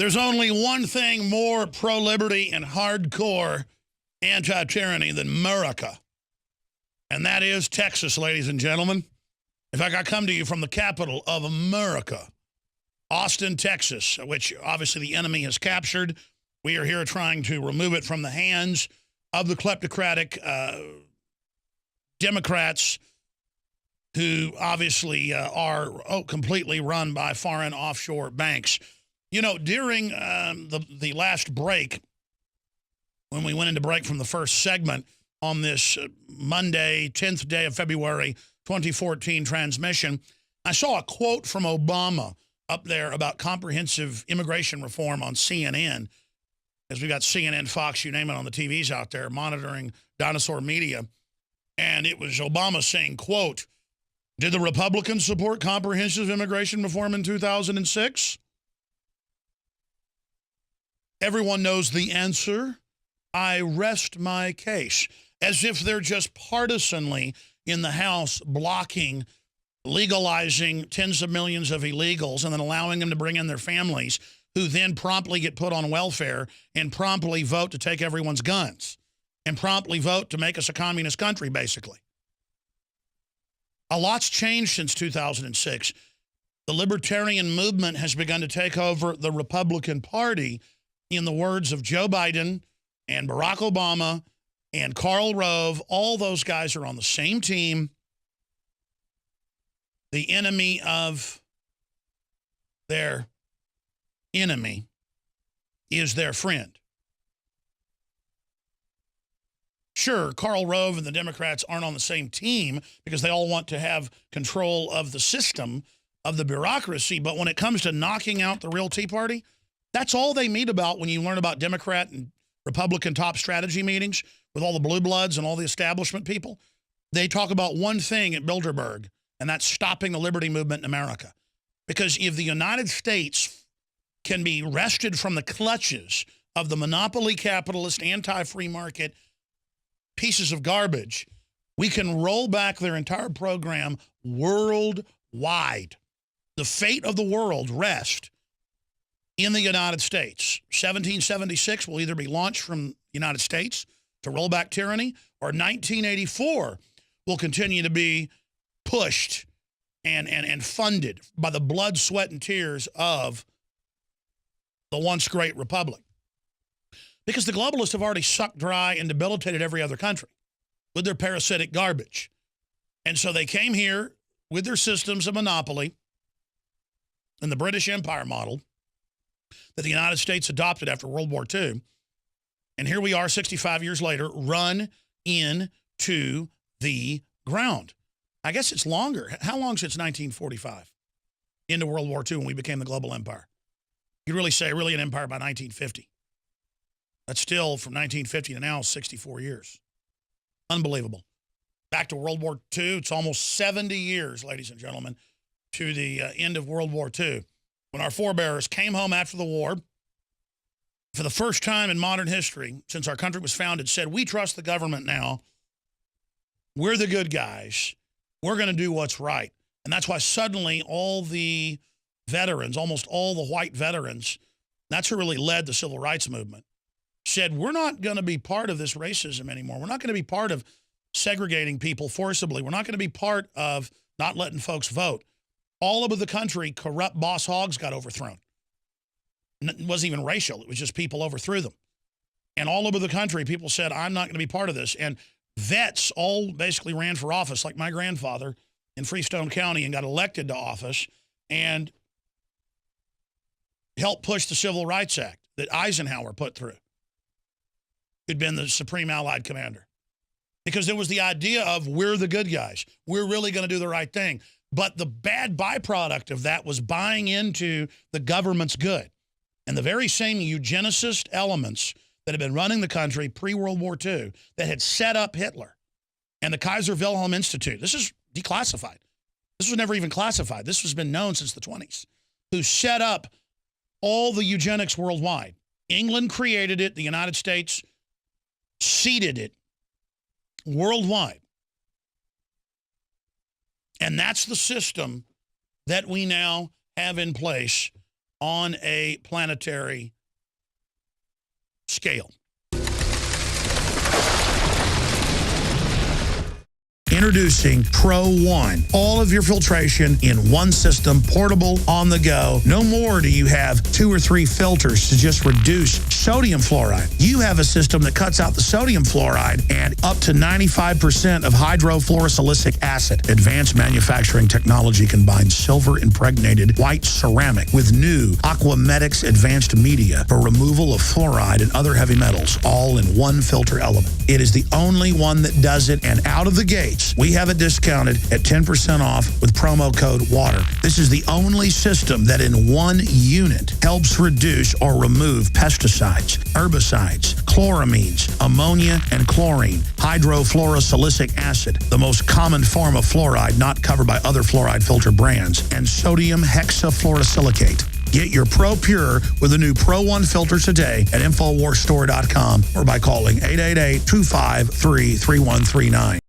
There's only one thing more pro-liberty and hardcore anti-tyranny than America, and that is Texas, ladies and gentlemen. In fact, I come to you from the capital of America, Austin, Texas, which obviously the enemy has captured. We are here trying to remove it from the hands of the kleptocratic Democrats who obviously are completely run by foreign offshore banks. You know, during the last break, when we went into break from the first segment on this Monday, 10th day of February, 2014 transmission, I saw a quote from Obama up there about comprehensive immigration reform on CNN, as we got CNN, Fox, you name it, on the TVs out there monitoring dinosaur media. And it was Obama saying, quote, "Did the Republicans support comprehensive immigration reform in 2006? Everyone knows the answer. I rest my case." As if they're just partisanly in the House blocking legalizing tens of millions of illegals and then allowing them to bring in their families, who then promptly get put on welfare and promptly vote to take everyone's guns and promptly vote to make us a communist country, basically. A lot's changed since 2006. The libertarian movement has begun to take over the Republican Party, in the words of Joe Biden and Barack Obama and Karl Rove. All those guys are on the same team. The enemy of their enemy is their friend. Sure, Karl Rove and the Democrats aren't on the same team because they all want to have control of the system, of the bureaucracy, but when it comes to knocking out the real Tea Party, that's all they meet about when you learn about Democrat and Republican top strategy meetings with all the blue bloods and all the establishment people. They talk about one thing at Bilderberg, and that's stopping the liberty movement in America. Because if the United States can be wrested from the clutches of the monopoly capitalist, anti-free market pieces of garbage, we can roll back their entire program worldwide. The fate of the world rests in the United States. 1776 will either be launched from the United States to roll back tyranny, or 1984 will continue to be pushed and funded by the blood, sweat, and tears of the once great republic. Because the globalists have already sucked dry and debilitated every other country with their parasitic garbage. And so they came here with their systems of monopoly and the British Empire model that the United States adopted after World War II. And here we are 65 years later, run into the ground. I guess it's longer. How long since 1945 into World War II when we became the global empire? You'd really say really an empire by 1950. That's still from 1950 to now 64 years. Unbelievable. Back to World War II, it's almost 70 years, ladies and gentlemen, to the end of World War II, when our forebears came home after the war, for the first time in modern history, since our country was founded, said, we trust the government now. We're the good guys. We're going to do what's right. And that's why suddenly all the veterans, almost all the white veterans, that's who really led the civil rights movement, said, we're not going to be part of this racism anymore. We're not going to be part of segregating people forcibly. We're not going to be part of not letting folks vote. All over the country, corrupt boss hogs got overthrown. It wasn't even racial. It was just people overthrew them. And all over the country, people said, I'm not going to be part of this. And vets all basically ran for office, like my grandfather in Freestone County, and got elected to office and helped push the Civil Rights Act that Eisenhower put through, who'd been the Supreme Allied Commander. Because there was the idea of, we're the good guys. We're really going to do the right thing. But the bad byproduct of that was buying into the government's good. And the very same eugenicist elements that had been running the country pre-World War II, that had set up Hitler and the Kaiser Wilhelm Institute. This is declassified. This was never even classified. This has been known since the 20s, who set up all the eugenics worldwide. England created it. The United States seeded it worldwide. And that's the system that we now have in place on a planetary scale. Introducing Pro One. All of your filtration in one system, portable, on the go. No more do you have 2 or 3 filters to just reduce sodium fluoride. You have a system that cuts out the sodium fluoride and up to 95% of hydrofluorosilicic acid. Advanced manufacturing technology combines silver-impregnated white ceramic with new Aquamedics advanced media for removal of fluoride and other heavy metals, all in one filter element. It is the only one that does it, and out of the gates, we have it discounted at 10% off with promo code WATER. This is the only system that in one unit helps reduce or remove pesticides, herbicides, chloramines, ammonia, and chlorine, hydrofluorosilicic acid, the most common form of fluoride not covered by other fluoride filter brands, and sodium hexafluorosilicate. Get your Pro Pure with the new Pro One filter today at InfoWarsStore.com or by calling 888-253-3139.